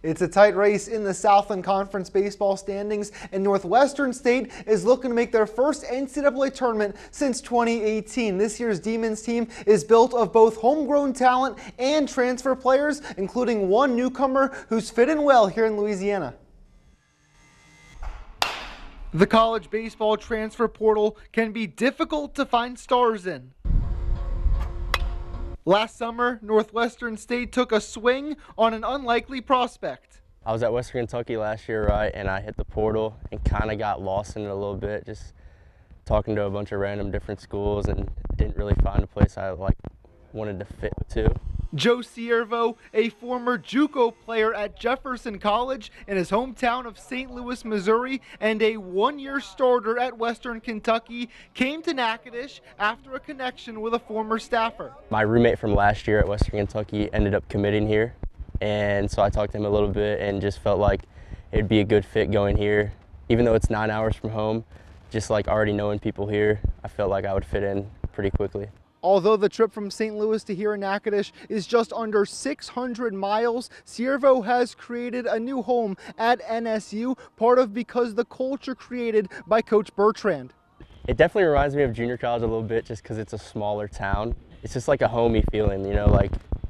It's a tight race in the Southland Conference baseball standings, and Northwestern State is looking to make their first NCAA tournament since 2018. This year's Demons team is built of both homegrown talent and transfer players, including one newcomer who's fit in well here in Louisiana. The college baseball transfer portal can be difficult to find stars in. Last summer, Northwestern State took a swing on an unlikely prospect. I was at Western Kentucky last year, right, and I hit the portal and kind of got lost in it a little bit, just talking to a bunch of random different schools, and didn't really find a place I wanted to fit to. Joe Siervo, a former JUCO player at Jefferson College in his hometown of St. Louis, Missouri, and a one-year starter at Western Kentucky, came to Natchitoches after a connection with a former staffer. My roommate from last year at Western Kentucky ended up committing here, and so I talked to him a little bit and just felt like it'd be a good fit going here. Even though it's 9 hours from home, just already knowing people here, I felt like I would fit in pretty quickly. Although the trip from St. Louis to here in Natchitoches is just under 600 miles, Siervo has created a new home at NSU, part of because the culture created by Coach Bertrand. It definitely reminds me of junior college a little bit, just because it's a smaller town. It's just like a homey feeling, you know,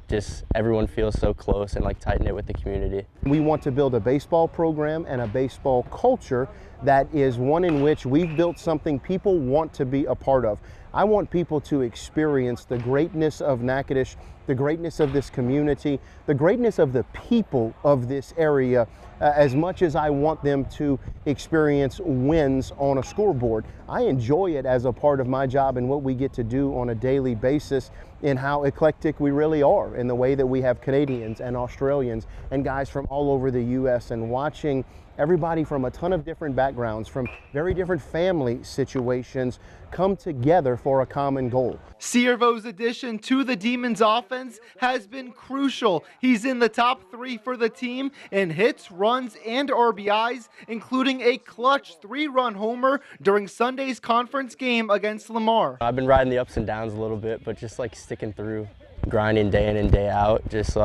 just everyone feels so close and tight-knit with the community. We want to build a baseball program and a baseball culture that is one in which we've built something people want to be a part of. I want people to experience the greatness of Natchitoches, the greatness of this community, the greatness of the people of this area, as much as I want them to experience wins on a scoreboard. I enjoy it as a part of my job and what we get to do on a daily basis, in how eclectic we really are, in the way that we have Canadians and Australians and guys from all over the U.S., and watching everybody from a ton of different backgrounds, from very different family situations, come together for a common goal. Siervo's addition to the Demons offense has been crucial. He's in the top 3 for the team in hits, runs, and RBIs, including a clutch 3-run homer during Sunday's conference game against Lamar. I've been riding the ups and downs a little bit, but just sticking through, grinding day in and day out, just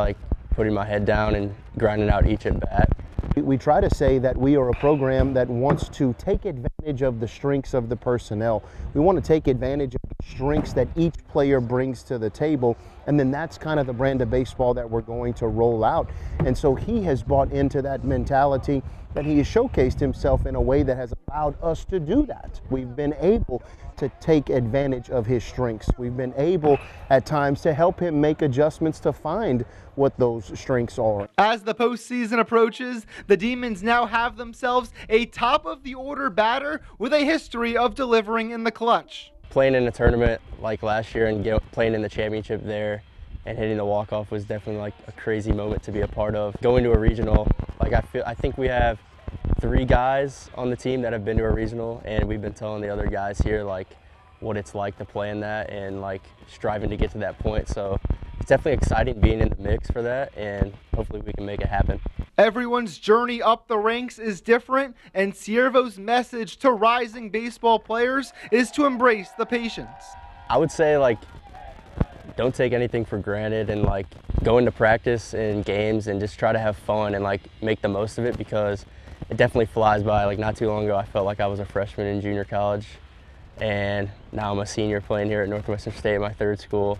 putting my head down and grinding out each at bat. We try to say that we are a program that wants to take advantage of the strengths of the personnel. We want to take advantage of the strengths that each player brings to the table, and then that's kind of the brand of baseball that we're going to roll out. And so he has bought into that mentality, that he has showcased himself in a way that has allowed us to do that. We've been able to take advantage of his strengths. We've been able at times to help him make adjustments to find what those strengths are. As the postseason approaches, the Demons now have themselves a top-of-the-order batter with a history of delivering in the clutch. Playing in a tournament like last year and playing in the championship there and hitting the walk-off was definitely a crazy moment to be a part of. Going to a regional, I think we have 3 guys on the team that have been to a regional, and we've been telling the other guys here what it's like to play in that, and striving to get to that point. So it's definitely exciting being in the mix for that, and hopefully we can make it happen. Everyone's journey up the ranks is different, and Siervo's message to rising baseball players is to embrace the patience. I would say don't take anything for granted, and go into practice and games and just try to have fun and make the most of it, because it definitely flies by. Not too long ago, I felt like I was a freshman in junior college, and now I'm a senior playing here at Northwestern State, my 3rd school.